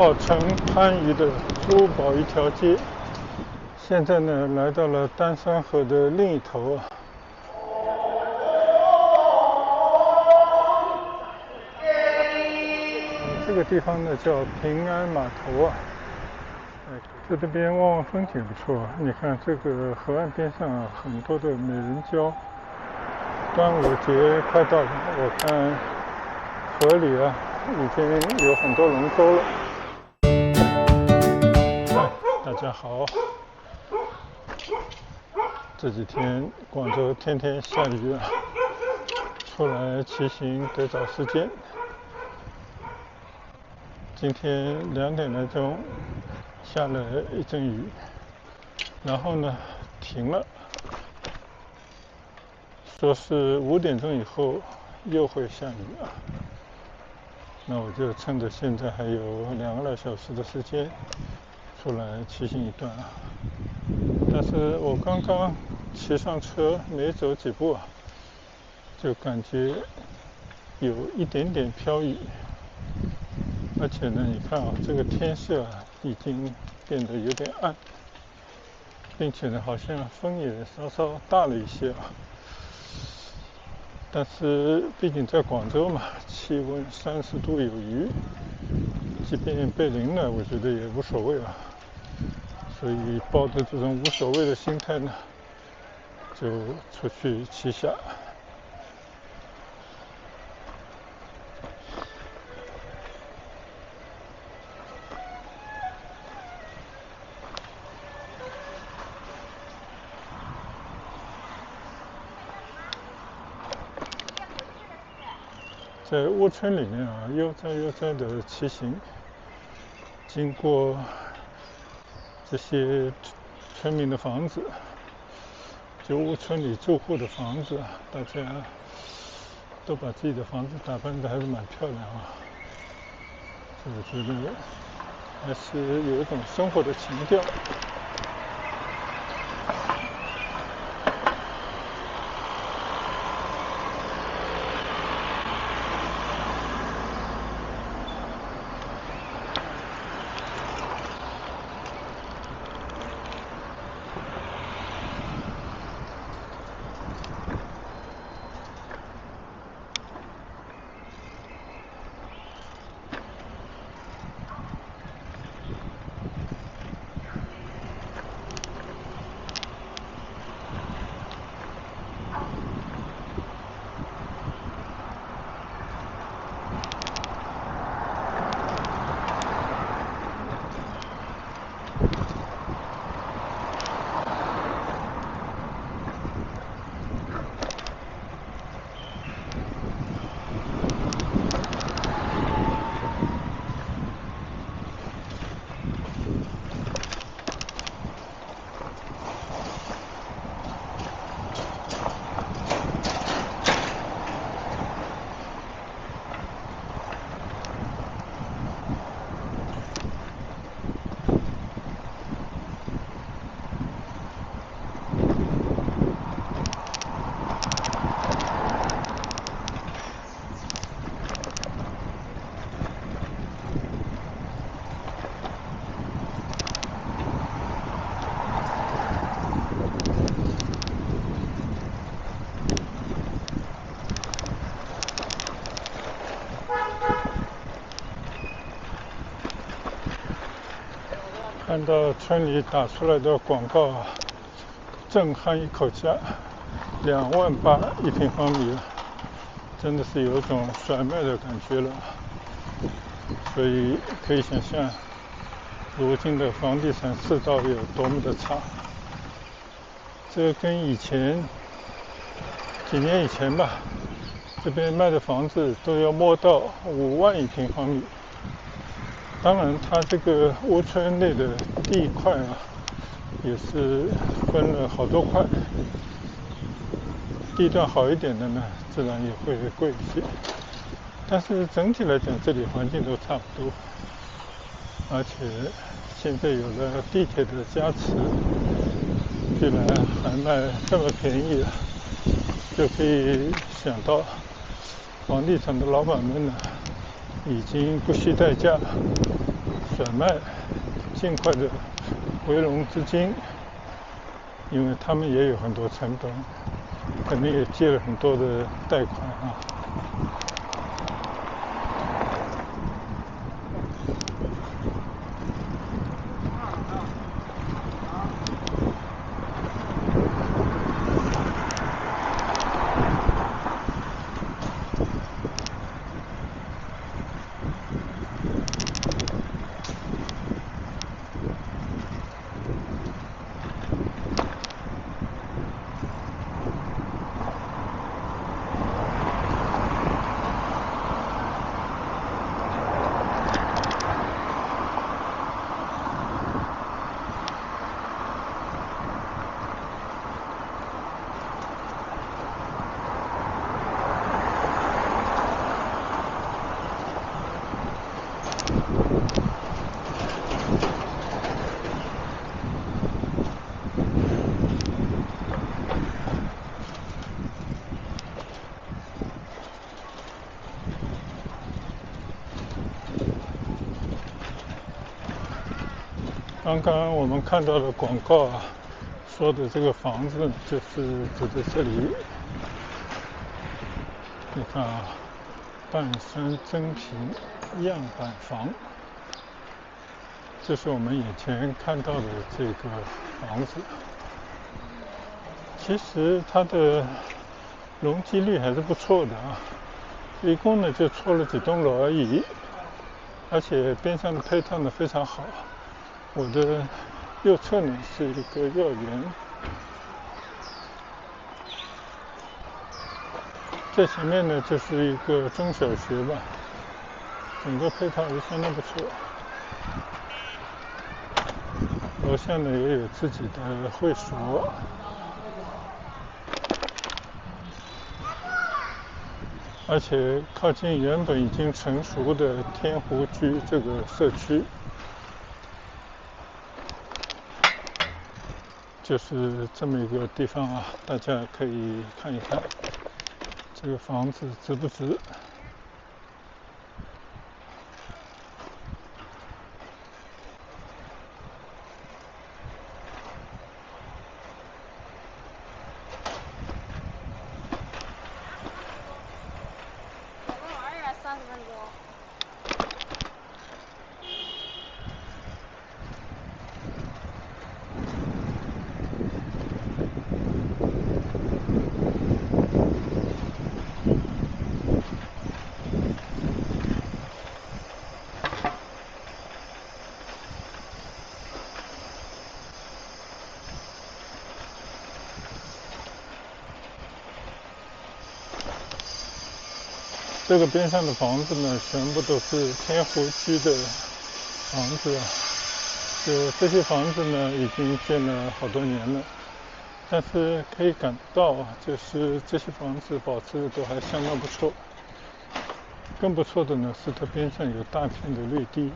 号称番禺的珠宝一条街，现在呢来到了丹山河的另一头啊。这个地方呢叫平安码头啊。在这边望望风景不错啊。你看这个河岸边上啊，很多的美人蕉。端午节快到了，我看河里啊已经有很多龙舟了。大家好，这几天广州天天下雨啊，出来骑行得找时间。今天2点来钟下了一阵雨，然后呢停了，说是5点钟以后又会下雨啊。那我就趁着现在还有2个来小时的时间出来骑行一段啊。但是我刚刚骑上车没走几步啊，就感觉有一点点飘雨，而且呢你看啊，这个天色啊已经变得有点暗，并且呢好像风也稍稍大了一些啊。但是毕竟在广州嘛，气温30度有余，即便被淋了我觉得也无所谓啊。所以抱着这种无所谓的心态呢，就出去骑下。在屋村里面啊，悠哉悠哉的骑行，经过这些村民的房子，就屋村里住户的房子啊，大家都把自己的房子打扮得还是蛮漂亮啊。我觉得还是有一种生活的情调。看到村里打出来的广告啊，震撼一口价，28000一平方米了，真的是有一种甩卖的感觉了。所以可以想象，如今的房地产世道有多么的差。这跟以前几年以前吧，这边卖的房子都要摸到5万一平方米。当然它这个屋村内的地块啊也是分了好多块，地段好一点的呢自然也会贵一些，但是整体来讲这里环境都差不多。而且现在有了地铁的加持，居然还卖这么便宜啊，就可以想到房地产的老板们呢已经不惜代价甩卖，尽快的回笼资金，因为他们也有很多成本，可能也借了很多的贷款啊。刚刚我们看到的广告啊，说的这个房子就是指的这里。你看啊，半山真平样板房，这是我们眼前看到的这个房子。其实它的容积率还是不错的啊，一共呢就错了几栋楼而已，而且边上的配套呢非常好。我的右侧呢是一个幼儿园，在前面呢就是一个中小学吧，整个配套也相当不错。楼下呢也有自己的会所，而且靠近原本已经成熟的天湖居这个社区。就是这么一个地方啊，大家可以看一看这个房子值不值。我们玩儿30分钟。这个边上的房子呢，全部都是天湖区的房子啊。就这些房子呢，已经建了好多年了，但是可以感到啊，就是这些房子保持的都还相当不错。更不错的呢，是它边上有大片的绿地，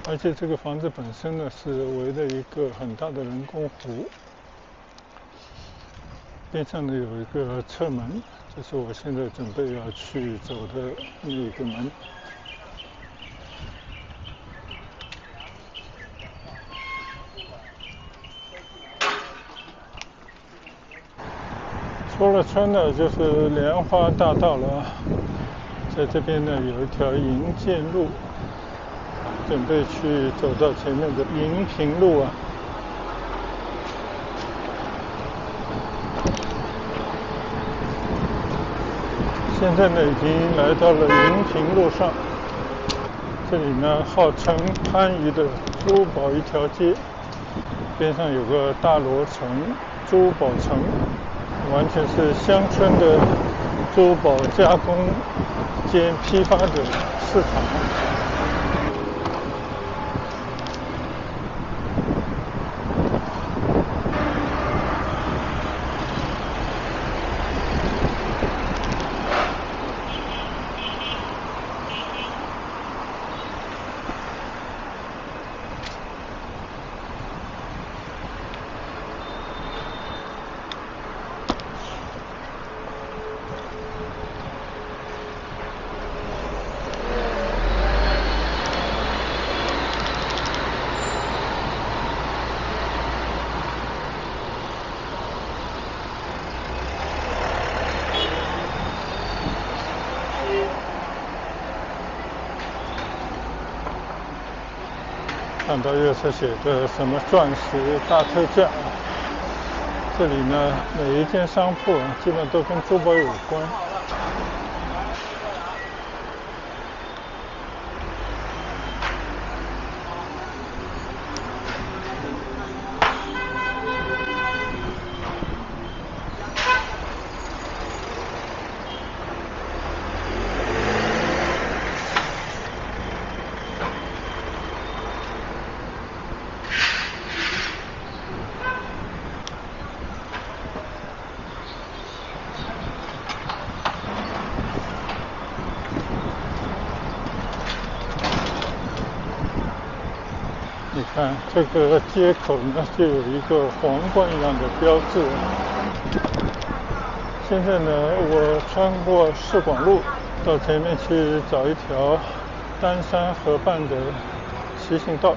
而且这个房子本身呢是围了一个很大的人工湖。边上呢有一个侧门，这是我现在准备要去走的那一个门。出了村呢就是莲花大道了，在这边呢有一条营建路，准备去走到前面的营平路啊。现在呢已经来到了营平路上，这里呢号称番禺的珠宝一条街，边上有个大罗城珠宝城，完全是乡村的珠宝加工兼批发的市场。看到右侧写的什么钻石大特价，这里呢每一间商铺基本都跟珠宝有关。你看这个街口呢，就有一个皇冠一样的标志。现在呢，我穿过市广路，到前面去找一条丹山河畔的骑行道。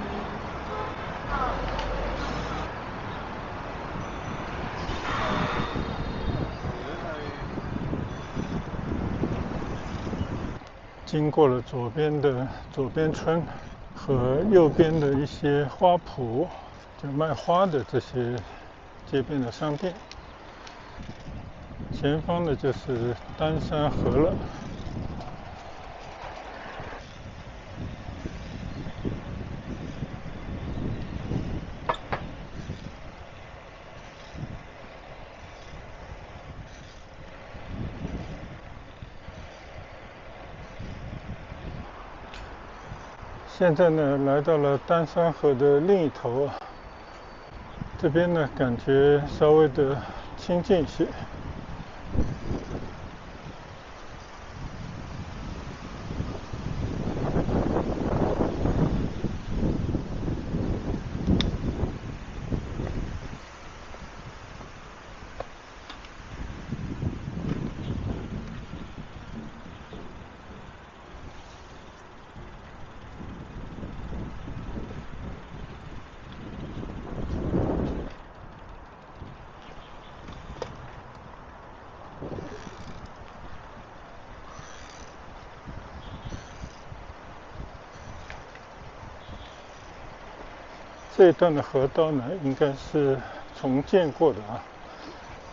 经过了左边村和右边的一些花圃，就卖花的这些街边的商店，前方的就是丹山河了。现在呢，来到了丹山河的另一头啊，这边呢感觉稍微的清静些。这一段的河道呢，应该是重建过的啊。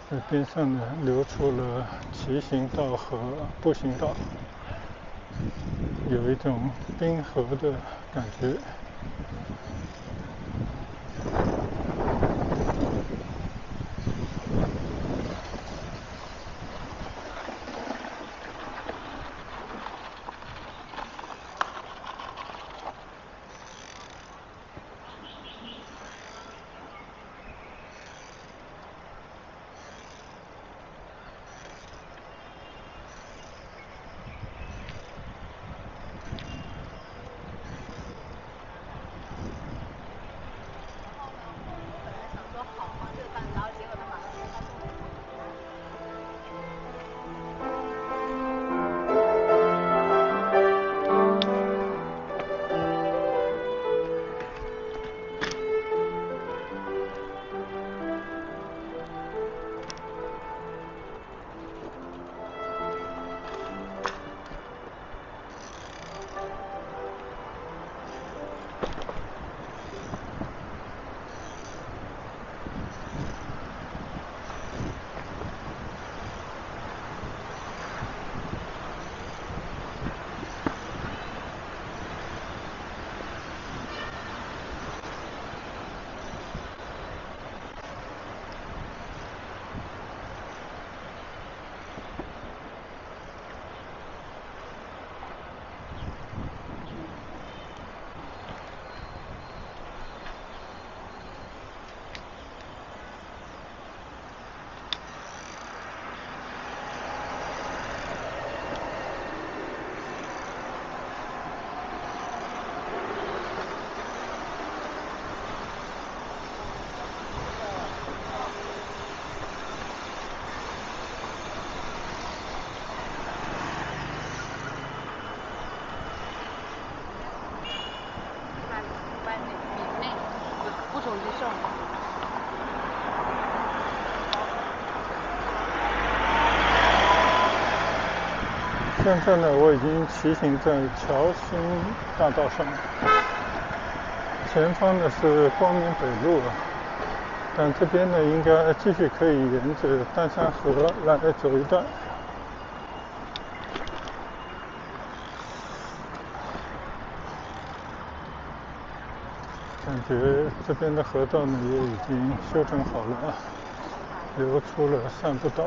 在边上呢，留出了骑行道和步行道，有一种滨河的感觉。现在呢，我已经骑行在桥心大道上，前方呢是光明北路，但这边呢应该继续可以沿着丹山河来走一段。感觉这边的河道呢也已经修整好了，留出了散步道。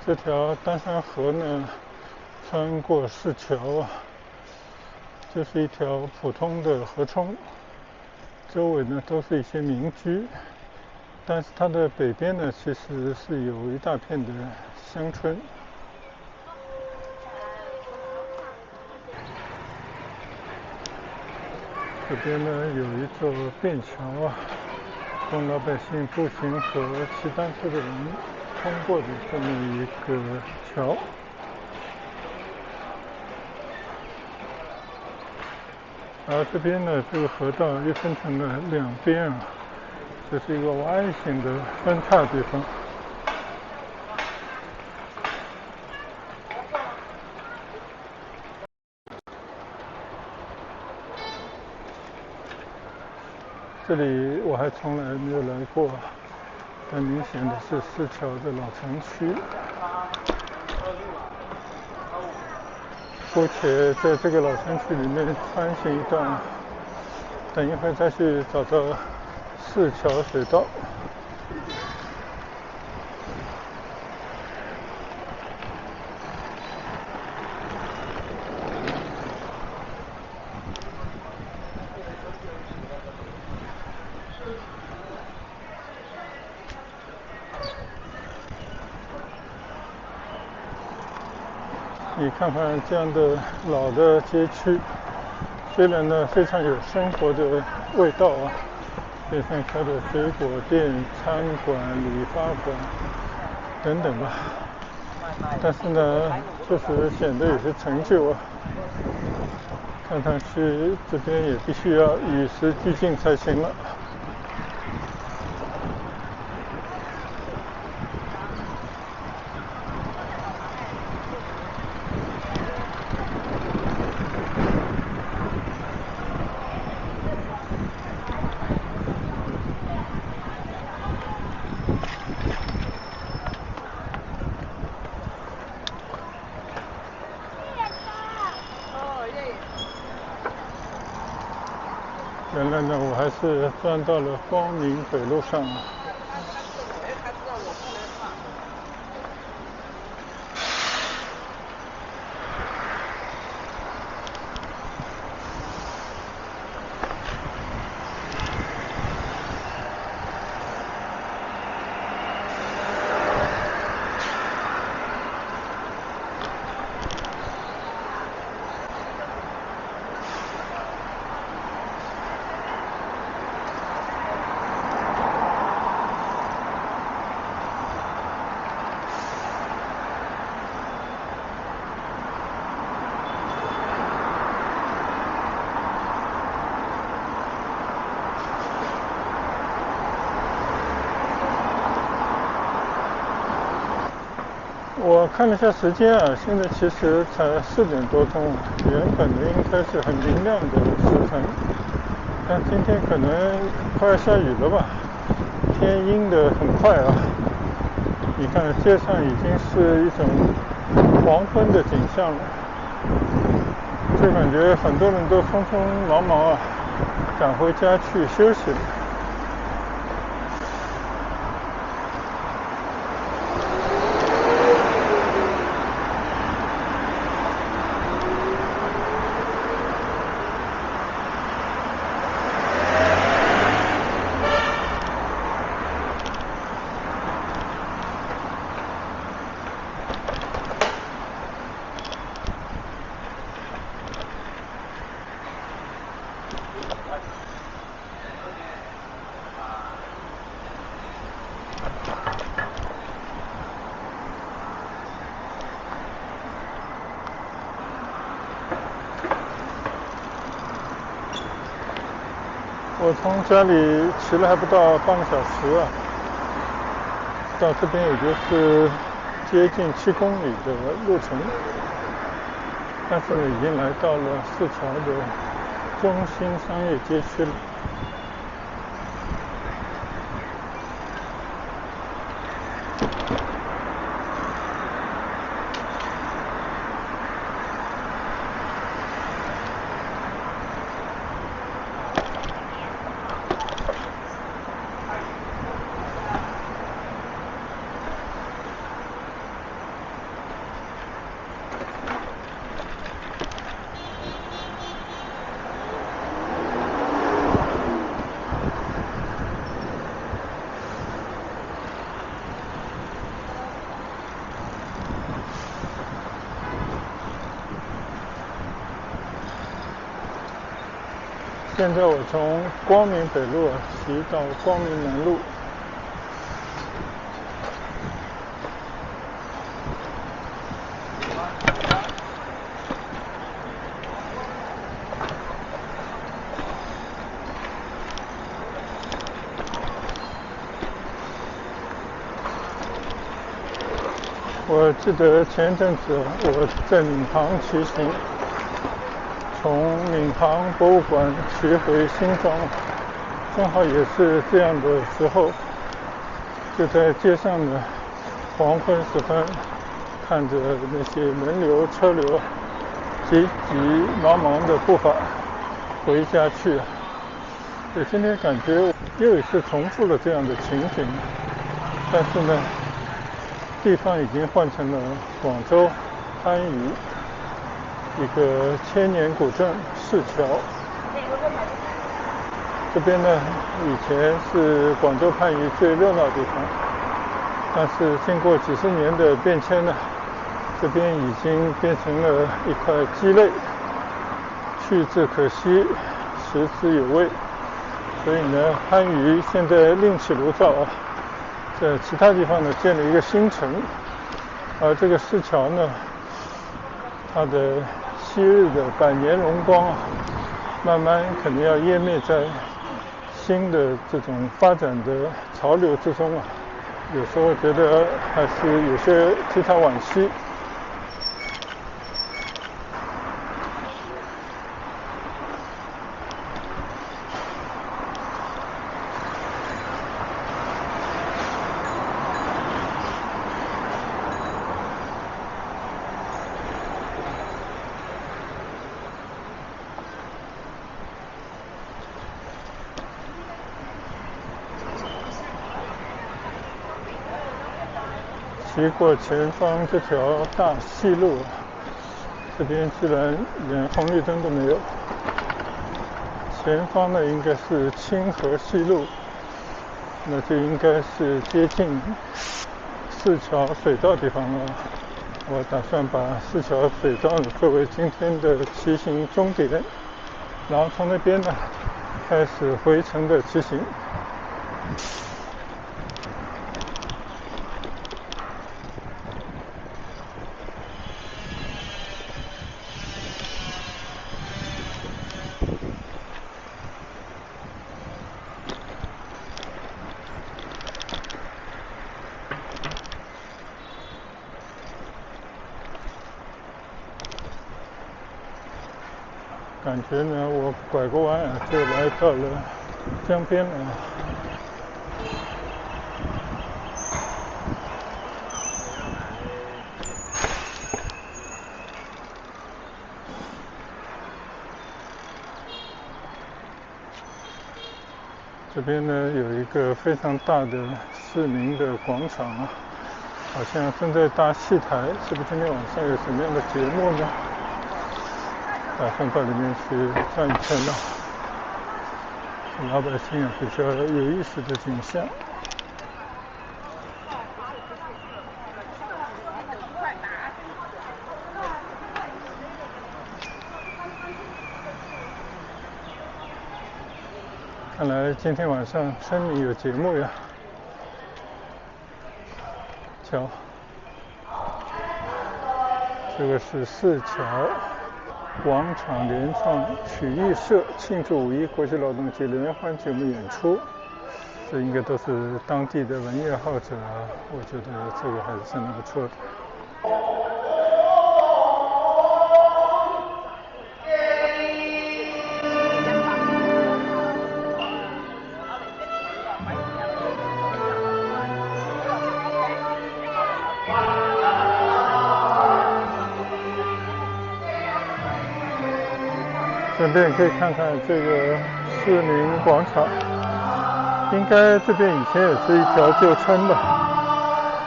这条丹山河呢，穿过市桥，这是一条普通的河冲，周围呢都是一些民居，但是它的北边呢其实是有一大片的乡村。这边呢有一座便桥，供老百姓步行和骑单车的人通过的这么一个桥。而这边呢，这个河道又分成了两边啊，这是一个 Y 型的分叉地方。这里我还从来没有来过，但明显的是市桥的老城区。姑且在这个老城区里面穿行一段，等一会再去找到市桥水道。你看看这样的老的街区，虽然呢非常有生活的味道啊，街上开的水果店、餐馆、理发馆等等吧，但是呢确实显得有些陈旧啊，看上去这边也必须要与时俱进才行了。原来呢，我还是钻到了光明北路上了。我看了一下时间啊，现在其实才4点多钟，原本的应该是很明亮的时辰，但今天可能快要下雨了吧，天阴得很快啊。你看街上已经是一种黄昏的景象了，这就感觉很多人都匆匆忙忙啊，赶回家去休息了。我从家里骑了还不到半个小时啊，到这边也就是接近7公里的路程，但是已经来到了市桥的中心商业街区了。现在我从光明北路骑到光明南路，我记得前一阵子我在闵行骑行，从闵行博物馆骑回新庄，正好也是这样的时候，就在街上呢，黄昏时分，看着那些人流车流急急忙忙的步伐回家去。对，今天感觉又一次重复了这样的情景，但是呢，地方已经换成了广州番禺一个千年古镇市桥。这边呢，以前是广州番禺最热闹的地方，但是经过几十年的变迁呢，这边已经变成了一块鸡肋，去之可惜，食之有味。所以呢，番禺现在另起炉灶啊，在其他地方呢建了一个新城，而这个市桥呢，它的昔日的百年荣光啊，慢慢可能要湮灭在新的这种发展的潮流之中啊。有时候觉得还是有些替他惋惜。骑过前方这条大细路，这边居然连红绿灯都没有。前方呢应该是清河西路，那就应该是接近市桥水道地方了。我打算把市桥水道呢作为今天的骑行终点，然后从那边呢开始回程的骑行。感觉呢，我拐个弯啊，就来到了江边了。这边呢有一个非常大的市民的广场啊，好像正在搭戏台，是不是今天晚上有什么样的节目呢？打算到里面去转一圈呢。老百姓啊，比较有意思的景象。看来今天晚上村里有节目呀。瞧，这个是市桥广场联创曲艺社庆祝5·1国际劳动节联欢节目演出，这应该都是当地的文艺爱好者啊，我觉得这个还是相当不错的。顺便可以看看这个市民广场，应该这边以前也是一条旧村吧，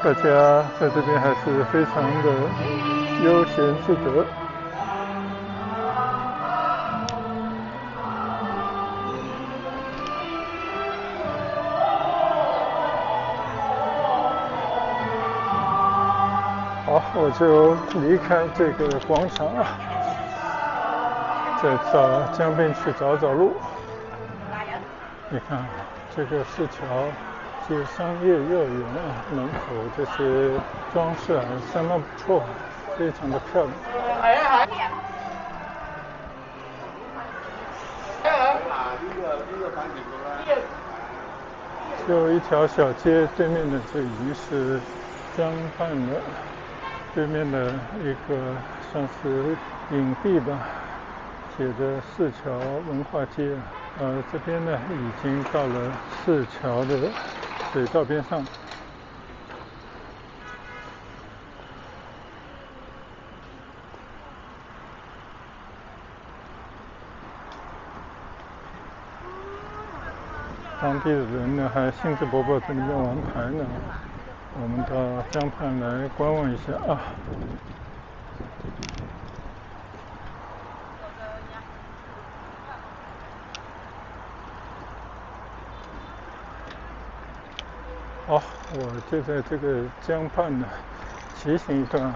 大家在这边还是非常的悠闲自得。好，我就离开这个广场啊，再找江边去找找路。你看这个市桥街商业幼儿园啊，门口这些装饰啊相当不错，非常的漂亮。就一条小街，对面的这已经是江畔了，对面的一个算是影壁吧，写着市桥文化街。这边呢已经到了市桥的水道边上。当地的人呢还兴致勃勃在那边玩牌呢，我们到江畔来观望一下啊。好，我就在这个江畔呢骑行一段啊。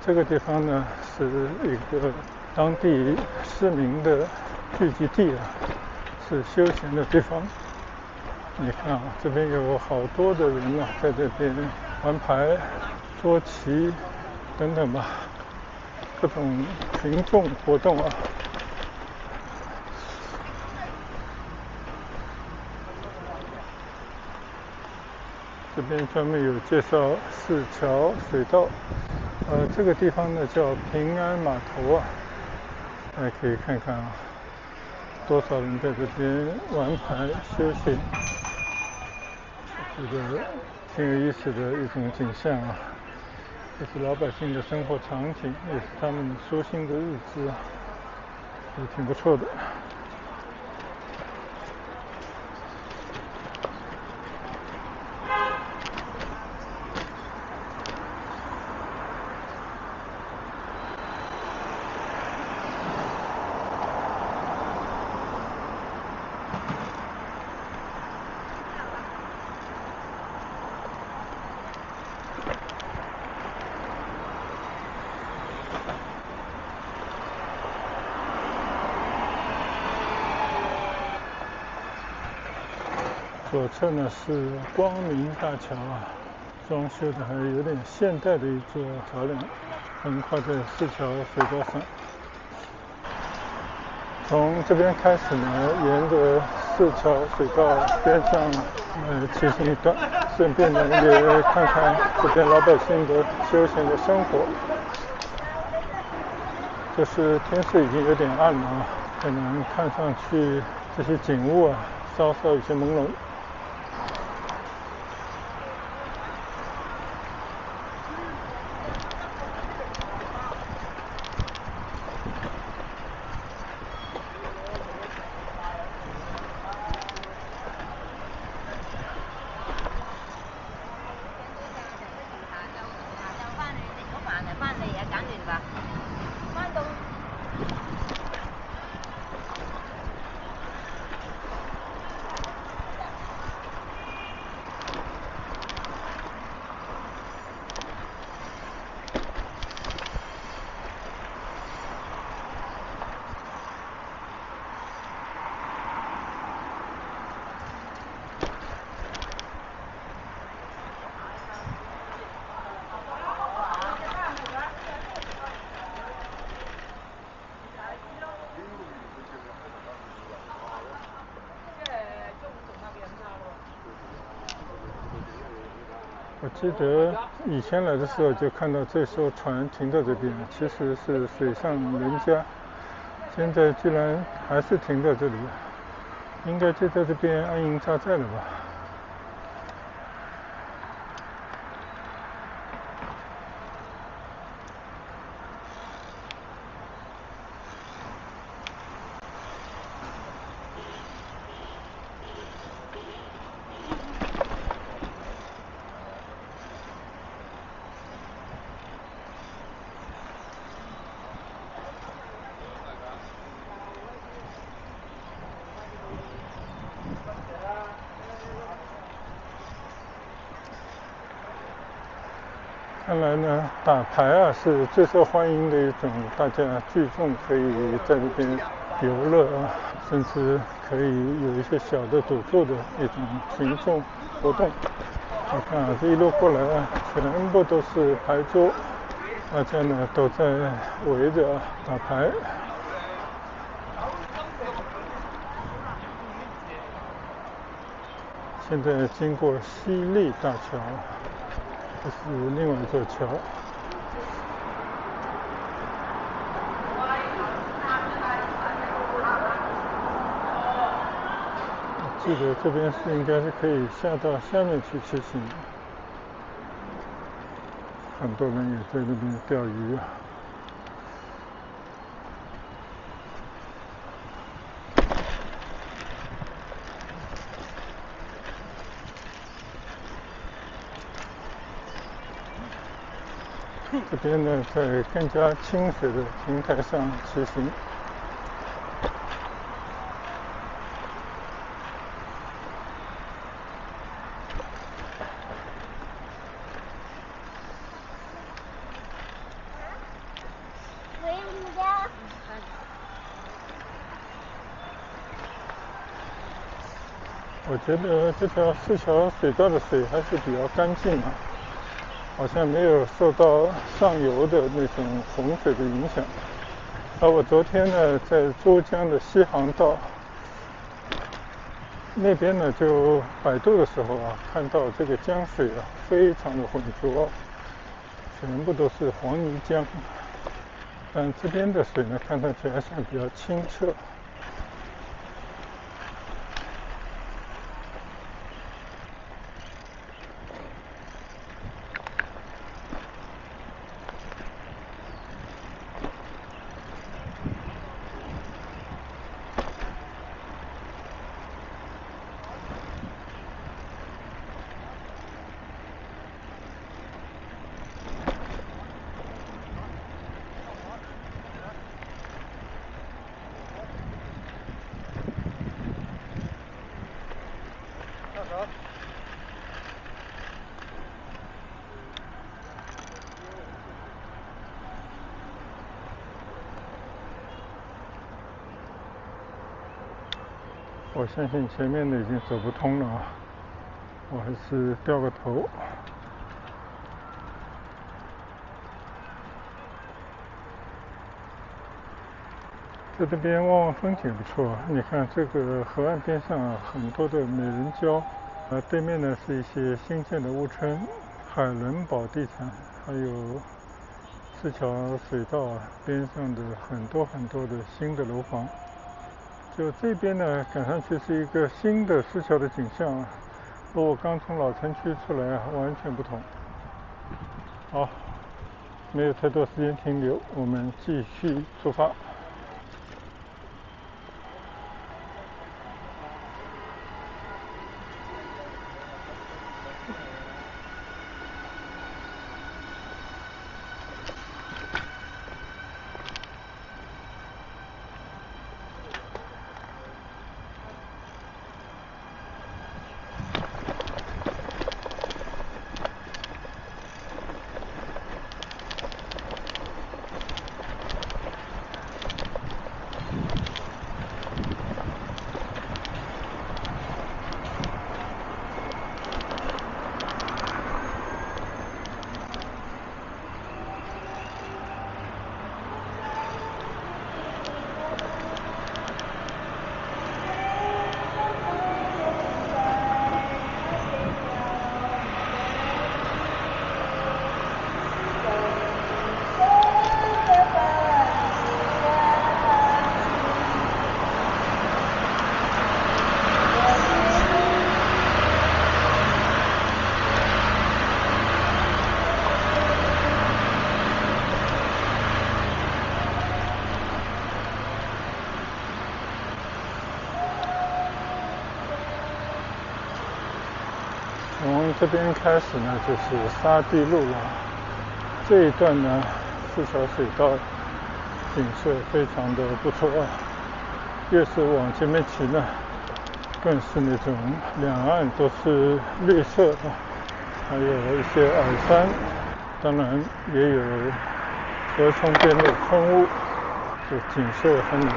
这个地方呢是一个当地市民的聚集地啊，是休闲的地方。你看啊，这边有好多的人啊，在这边玩牌、捉棋等等吧，各种群众活动啊。这边专门有介绍市桥水道，这个地方呢叫平安码头啊，大家可以看看啊，多少人在这边玩牌休闲，这个挺有意思的一种景象啊。这是老百姓的生活场景，也是他们舒心的日子啊，也挺不错的。左侧呢是光明大桥啊，装修的还有点现代的一座桥梁，横跨在市桥水道上。从这边开始呢，沿着市桥水道边上骑行一段，顺便呢也看看这边老百姓的休闲的生活。就是天色已经有点暗了啊，可能看上去这些景物啊稍稍有些朦胧。我记得以前来的时候就看到这艘船停在这边，其实是水上人家，现在居然还是停在这里，应该就在这边安营扎寨了吧。看来呢，打牌啊是最受欢迎的一种，大家聚众可以在这边游乐啊，甚至可以有一些小的赌注的一种群众活动。你看啊，这一路过来啊，全部都是牌桌，大家呢都在围着打牌。现在经过西丽大桥，这是另外一座桥。我记得这边应该是可以下到下面去骑行的，很多人也在这边钓鱼啊。这边呢，在更加清水的平台上骑行。我觉得这条四桥水道的水还是比较干净的，好像没有受到上游的那种洪水的影响。而我昨天呢，在珠江的西航道那边呢，就摆渡的时候啊，看到这个江水啊，非常的浑浊，全部都是黄泥江。但这边的水呢，看上去还算比较清澈。我相信前面的已经走不通了啊，我还是掉个头。在这边望望风景不错，你看这个河岸边上啊，很多的美人蕉，对面呢是一些新建的屋村，海伦堡地产，还有四桥水道边上的很多的新的楼房。就这边呢，看上去是一个新的四桥的景象啊，和我刚从老城区出来啊完全不同。好，没有太多时间停留，我们继续出发。这边开始呢就是沙地路了，这一段呢四条水道景色非常的不错啊，越是往前面骑呢，更是那种两岸都是绿色的，还有一些矮山，当然也有河床边的空屋，这景色很美。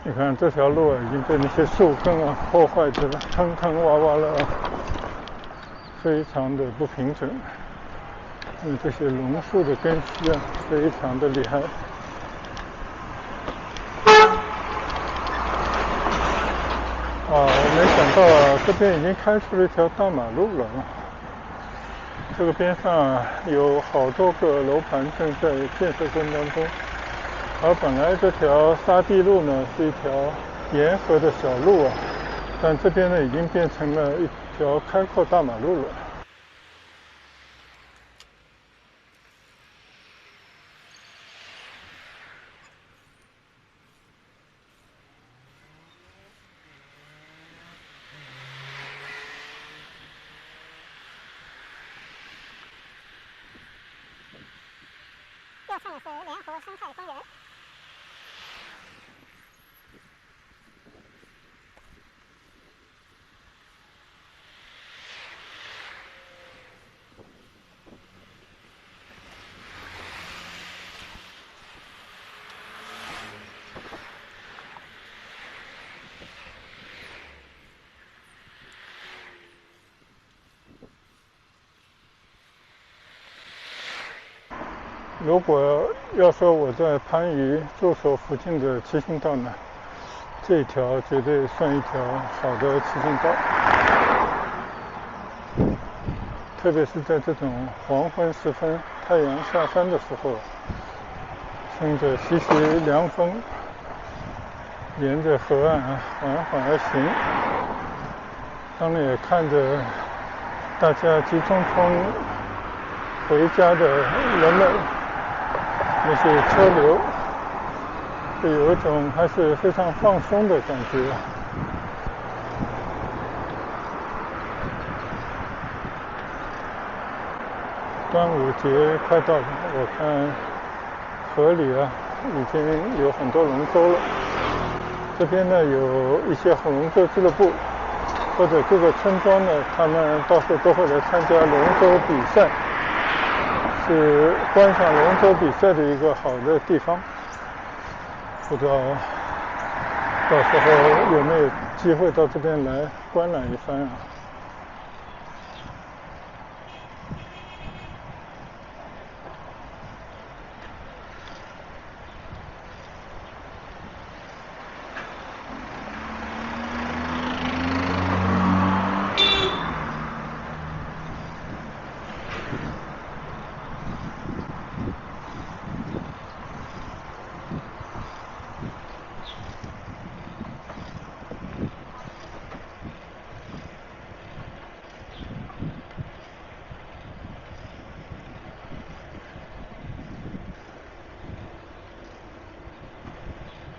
你看这条路已经被那些树根破坏得坑坑洼洼了，非常的不平整。因为这些榕树的根系非常的厉害。我没想到这边已经开出了一条大马路了。这个边上有好多个楼盘正在建设过程当中。而本来这条沙地路呢是一条沿河的小路但这边呢已经变成了一条开阔大马路了。右侧是联合生态公园。如果要说我在番禺住所附近的骑行道呢，这条绝对算一条好的骑行道，特别是在这种黄昏时分太阳下山的时候，趁着习习凉风，沿着河岸缓缓而行，当然也看着大家急匆匆回家的人们，那些车流，就有一种还是非常放松的感觉。端午节快到了，我看河里已经有很多龙舟了。这边呢有一些龙舟俱乐部，或者各个村庄呢，他们到时候都会来参加龙舟比赛。是观赏龙舟比赛的一个好的地方，不知道到时候有没有机会到这边来观览一番啊。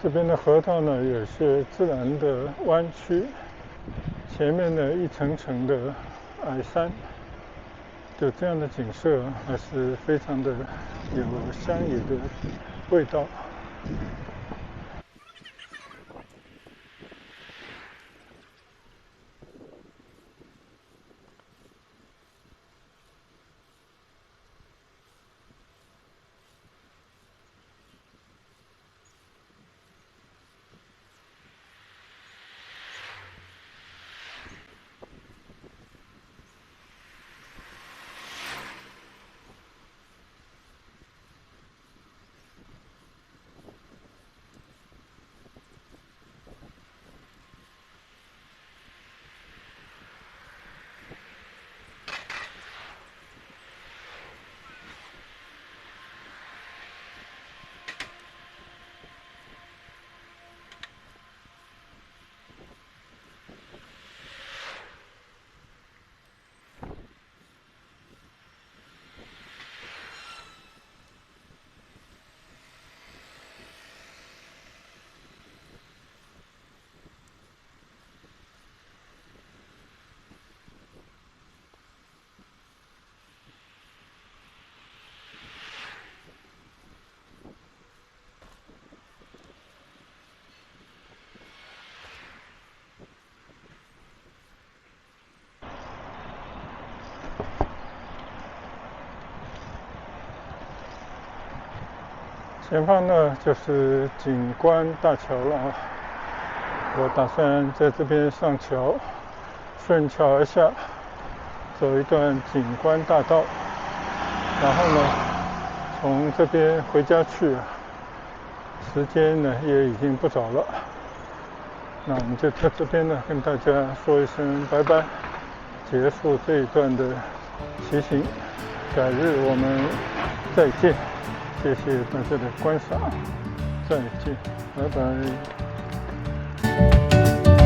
这边的河道呢，有些自然的弯曲，前面呢一层层的矮山，就这样的景色还是非常的有乡野的味道。前方呢就是景观大桥了啊，我打算在这边上桥，顺桥而下，走一段景观大道，然后呢从这边回家去啊。时间呢也已经不早了，那我们就在这边呢跟大家说一声拜拜，结束这一段的骑行，改日我们再见。谢谢大家的观赏，再见，拜拜。